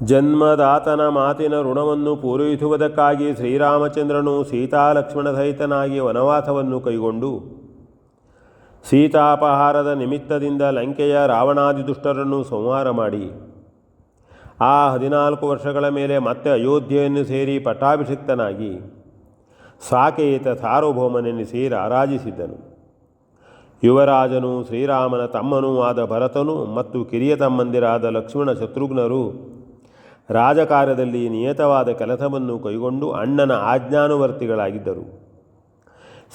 ಜನ್ಮದಾತನ ಮಾತಿನ ಋಣವನ್ನು ಪೂರೈಸುವುದಕ್ಕಾಗಿ ಶ್ರೀರಾಮಚಂದ್ರನು ಸೀತಾಲಕ್ಷ್ಮಣ ಸಹಿತನಾಗಿ ವನವಾಸವನ್ನು ಕೈಗೊಂಡು ಸೀತಾಪಹಾರದ ನಿಮಿತ್ತದಿಂದ ಲಂಕೆಯ ರಾವಣಾದಿ ದುಷ್ಟರನ್ನು ಸಂಹಾರ ಮಾಡಿ ಆ 14 ವರ್ಷಗಳ ಮೇಲೆ ಮತ್ತೆ ಅಯೋಧ್ಯೆಯನ್ನು ಸೇರಿ ಪಟ್ಟಾಭಿಷಿಕ್ತನಾಗಿ ಸಾಕೇತ ಸಾರ್ವಭೌಮನೆನಿಸಿ ರಾರಾಜಿಸಿದ್ದನು. ಯುವರಾಜನು ಶ್ರೀರಾಮನ ತಮ್ಮನೂ ಆದ ಭರತನು ಮತ್ತು ಕಿರಿಯ ತಮ್ಮಂದಿರಾದ ಲಕ್ಷ್ಮಣ ಶತ್ರುಘ್ನರು ರಾಜಕಾರ್ಯದಲ್ಲಿ ನಿಯತವಾದ ಕೆಲಸವನ್ನು ಕೈಗೊಂಡು ಅಣ್ಣನ ಆಜ್ಞಾನುವರ್ತಿಗಳಾಗಿದ್ದರು.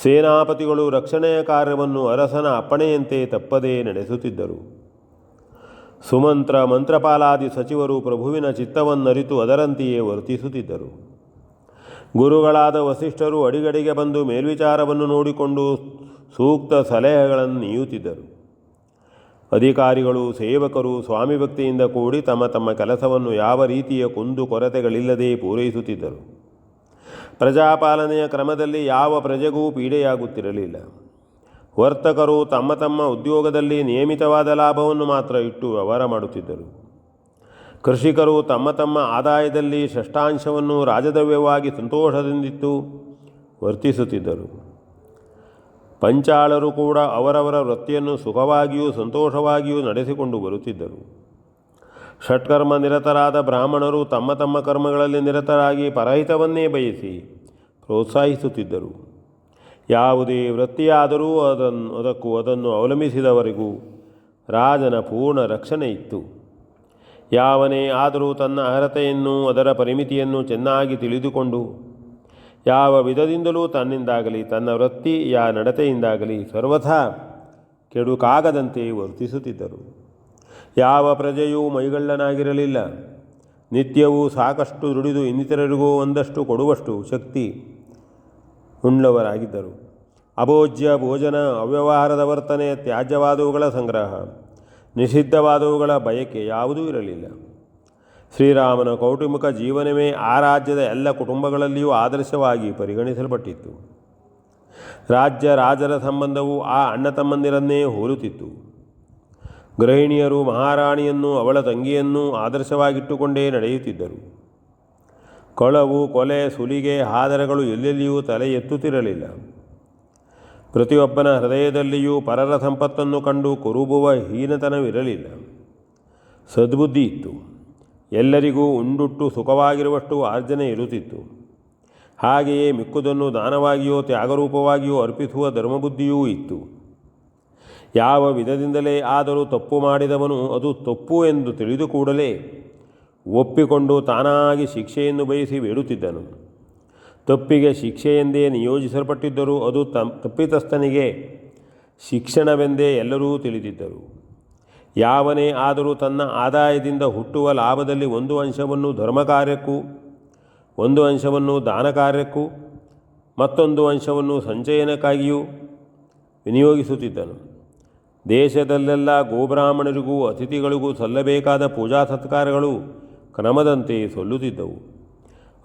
ಸೇನಾಪತಿಗಳು ರಕ್ಷಣೆಯ ಕಾರ್ಯವನ್ನು ಅರಸನ ಅಪ್ಪಣೆಯಂತೆ ತಪ್ಪದೇ ನಡೆಸುತ್ತಿದ್ದರು. ಸುಮಂತ್ರ ಮಂತ್ರಪಾಲಾದಿ ಸಚಿವರು ಪ್ರಭುವಿನ ಚಿತ್ತವನ್ನರಿತು ಅದರಂತೆಯೇ ವರ್ತಿಸುತ್ತಿದ್ದರು. ಗುರುಗಳಾದ ವಸಿಷ್ಠರು ಅಡಿಗಡಿಗೆ ಬಂದು ಮೇಲ್ವಿಚಾರವನ್ನು ನೋಡಿಕೊಂಡು ಸೂಕ್ತ ಸಲಹೆಗಳನ್ನು ನೀಯುತ್ತಿದ್ದರು. ಅಧಿಕಾರಿಗಳು ಸೇವಕರು ಸ್ವಾಮಿ ಭಕ್ತಿಯಿಂದ ಕೂಡಿ ತಮ್ಮ ತಮ್ಮ ಕೆಲಸವನ್ನು ಯಾವ ರೀತಿಯ ಕುಂದು ಕೊರತೆಗಳಿಲ್ಲದೆ ಪೂರೈಸುತ್ತಿದ್ದರು. ಪ್ರಜಾಪಾಲನೆಯ ಕ್ರಮದಲ್ಲಿ ಯಾವ ಪ್ರಜೆಗೂ ಪೀಡೆಯಾಗುತ್ತಿರಲಿಲ್ಲ. ವರ್ತಕರು ತಮ್ಮ ತಮ್ಮ ಉದ್ಯೋಗದಲ್ಲಿ ನಿಯಮಿತವಾದ ಲಾಭವನ್ನು ಮಾತ್ರ ಇಟ್ಟು ವ್ಯವಹಾರ ಮಾಡುತ್ತಿದ್ದರು. ಕೃಷಿಕರು ತಮ್ಮ ತಮ್ಮ ಆದಾಯದಲ್ಲಿ ಷಷ್ಠಾಂಶವನ್ನು ರಾಜದ್ರವ್ಯವಾಗಿ ಸಂತೋಷದಿಂದಿತ್ತು ವರ್ತಿಸುತ್ತಿದ್ದರು. ಪಂಚಾಳರು ಕೂಡ ಅವರವರ ವೃತ್ತಿಯನ್ನು ಸುಖವಾಗಿಯೂ ಸಂತೋಷವಾಗಿಯೂ ನಡೆಸಿಕೊಂಡು ಬರುತ್ತಿದ್ದರು. ಷಟ್ಕರ್ಮ ನಿರತರಾದ ಬ್ರಾಹ್ಮಣರು ತಮ್ಮ ತಮ್ಮ ಕರ್ಮಗಳಲ್ಲಿ ನಿರತರಾಗಿ ಪರಹಿತವನ್ನೇ ಬಯಸಿ ಪ್ರೋತ್ಸಾಹಿಸುತ್ತಿದ್ದರು. ಯಾವುದೇ ವೃತ್ತಿಯಾದರೂ ಅದನ್ನು ಅವಲಂಬಿಸಿದವರಿಗೂ ರಾಜನ ಪೂರ್ಣ ರಕ್ಷಣೆ ಇತ್ತು. ಯಾವನೇ ಆದರೂ ತನ್ನ ಅರ್ಹತೆಯನ್ನು ಅದರ ಪರಿಮಿತಿಯನ್ನು ಚೆನ್ನಾಗಿ ತಿಳಿದುಕೊಂಡು ಯಾವ ವಿಧದಿಂದಲೂ ತನ್ನಿಂದಾಗಲಿ ತನ್ನ ವೃತ್ತಿಯ ನಡತೆಯಿಂದಾಗಲಿ ಸರ್ವಥಾ ಕೆಡುಕಾಗದಂತೆ ವರ್ತಿಸುತ್ತಿದ್ದರು. ಯಾವ ಪ್ರಜೆಯೂ ಮೈಗಳ್ಳನಾಗಿರಲಿಲ್ಲ. ನಿತ್ಯವೂ ಸಾಕಷ್ಟು ದುಡಿದು ಇನ್ನಿತರರಿಗೂ ಒಂದಷ್ಟು ಕೊಡುವಷ್ಟು ಶಕ್ತಿ ಉಳ್ಳವರಾಗಿದ್ದರು. ಅಭೋಜ್ಯ ಭೋಜನ, ಅವ್ಯವಹಾರದ ವರ್ತನೆ, ತ್ಯಾಜ್ಯವಾದವುಗಳ ಸಂಗ್ರಹ, ನಿಷಿದ್ಧವಾದವುಗಳ ಬಯಕೆ ಯಾವುದೂ ಇರಲಿಲ್ಲ. ಶ್ರೀರಾಮನ ಕೌಟುಂಬಿಕ ಜೀವನವೇ ಆ ರಾಜ್ಯದ ಎಲ್ಲ ಕುಟುಂಬಗಳಲ್ಲಿಯೂ ಆದರ್ಶವಾಗಿ ಪರಿಗಣಿಸಲ್ಪಟ್ಟಿತ್ತು. ರಾಜರ ಸಂಬಂಧವು ಆ ಅಣ್ಣ ತಮ್ಮಂದಿರನ್ನೇ ಹೋಲುತ್ತಿತ್ತು. ಗೃಹಿಣಿಯರು ಮಹಾರಾಣಿಯನ್ನು ಅವಳ ತಂಗಿಯನ್ನೂ ಆದರ್ಶವಾಗಿಟ್ಟುಕೊಂಡೇ ನಡೆಯುತ್ತಿದ್ದರು. ಕಳವು, ಕೊಲೆ, ಸುಲಿಗೆ, ಹಾದರಗಳು ಎಲ್ಲೆಲ್ಲಿಯೂ ತಲೆ ಎತ್ತುತ್ತಿರಲಿಲ್ಲ. ಪ್ರತಿಯೊಬ್ಬನ ಹೃದಯದಲ್ಲಿಯೂ ಪರರ ಸಂಪತ್ತನ್ನು ಕಂಡು ಕುರುಬುವ ಹೀನತನವಿರಲಿಲ್ಲ. ಸದ್ಬುದ್ಧಿ ಇತ್ತು. ಎಲ್ಲರಿಗೂ ಉಂಡುಟ್ಟು ಸುಖವಾಗಿರುವಷ್ಟು ಆರ್ಜನೆ ಇರುತ್ತಿತ್ತು. ಹಾಗೆಯೇ ಮಿಕ್ಕುದನ್ನು ದಾನವಾಗಿಯೋ ತ್ಯಾಗರೂಪವಾಗಿಯೋ ಅರ್ಪಿಸುವ ಧರ್ಮಬುದ್ಧಿಯೂ ಇತ್ತು. ಯಾವ ವಿಧದಿಂದಲೇ ಆದರೂ ತಪ್ಪು ಮಾಡಿದವನು ಅದು ತಪ್ಪು ಎಂದು ತಿಳಿದು ಕೂಡಲೇ ಒಪ್ಪಿಕೊಂಡು ತಾನಾಗಿ ಶಿಕ್ಷೆಯನ್ನು ಬಯಸಿ ಬೇಡುತ್ತಿದ್ದನು. ತಪ್ಪಿಗೆ ಶಿಕ್ಷೆಯೆಂದೇ ನಿಯೋಜಿಸಲ್ಪಟ್ಟಿದ್ದರೂ ಅದು ತಪ್ಪಿತಸ್ಥನಿಗೆ ಶಿಕ್ಷಣವೆಂದೇ ಎಲ್ಲರೂ ತಿಳಿದಿದ್ದರು. ಯಾವನೇ ಆದರೂ ತನ್ನ ಆದಾಯದಿಂದ ಹುಟ್ಟುವ ಲಾಭದಲ್ಲಿ ಒಂದು ಅಂಶವನ್ನು ಧರ್ಮ ಕಾರ್ಯಕ್ಕೂ, ಒಂದು ಅಂಶವನ್ನು ದಾನ ಕಾರ್ಯಕ್ಕೂ, ಮತ್ತೊಂದು ಅಂಶವನ್ನು ಸಂಚಯನಕ್ಕಾಗಿಯೂ ವಿನಿಯೋಗಿಸುತ್ತಿದ್ದನು. ದೇಶದಲ್ಲೆಲ್ಲ ಗೋಬ್ರಾಹ್ಮಣರಿಗೂ ಅತಿಥಿಗಳಿಗೂ ಸಲ್ಲಬೇಕಾದ ಪೂಜಾ ಸತ್ಕಾರಗಳು ಕ್ರಮದಂತೆ ಸಲ್ಲುತ್ತಿದ್ದವು.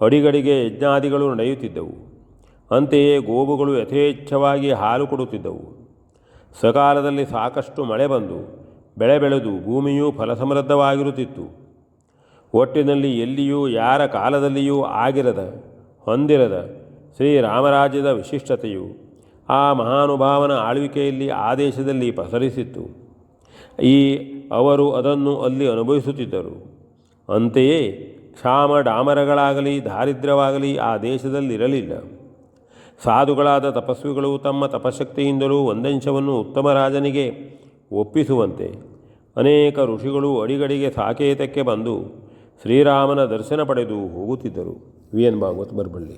ಅಡಿಗಡಿಗೆ ಯಜ್ಞಾದಿಗಳು ನಡೆಯುತ್ತಿದ್ದವು. ಅಂತೆಯೇ ಗೋವುಗಳು ಯಥೇಚ್ಛವಾಗಿ ಹಾಲು ಕೊಡುತ್ತಿದ್ದವು. ಸಕಾಲದಲ್ಲಿ ಸಾಕಷ್ಟು ಮಳೆ ಬಂದು ಬೆಳೆ ಬೆಳೆದು ಭೂಮಿಯೂ ಫಲಸಮೃದ್ಧವಾಗಿರುತ್ತಿತ್ತು. ಒಟ್ಟಿನಲ್ಲಿ ಎಲ್ಲಿಯೂ ಯಾರ ಕಾಲದಲ್ಲಿಯೂ ಆಗಿರದ ಹೊಂದಿರದ ಶ್ರೀರಾಮರಾಜ್ಯದ ವಿಶಿಷ್ಟತೆಯು ಆ ಮಹಾನುಭಾವನ ಆಳ್ವಿಕೆಯಲ್ಲಿ ಆ ದೇಶದಲ್ಲಿ ಪಸರಿಸಿತ್ತು. ಅವರು ಅದನ್ನು ಅಲ್ಲಿ ಅನುಭವಿಸುತ್ತಿದ್ದರು. ಅಂತೆಯೇ ಕ್ಷಾಮ ಡಾಮರಗಳಾಗಲಿ ದಾರಿದ್ರ್ಯವಾಗಲಿ ಆ ದೇಶದಲ್ಲಿರಲಿಲ್ಲ. ಸಾಧುಗಳಾದ ತಪಸ್ವಿಗಳು ತಮ್ಮ ತಪಶಕ್ತಿಯಿಂದಲೂ ಒಂದಂಶವನ್ನು ಉತ್ತಮ ರಾಜನಿಗೆ ಒಪ್ಪಿಸುವಂತೆ ಅನೇಕ ಋಷಿಗಳು ಅಡಿಗಡಿಗೆ ಸಾಕೇತಕ್ಕೆ ಬಂದು ಶ್ರೀರಾಮನ ದರ್ಶನ ಪಡೆದು ಹೋಗುತ್ತಿದ್ದರು. V N Bhagwat, Baraballi.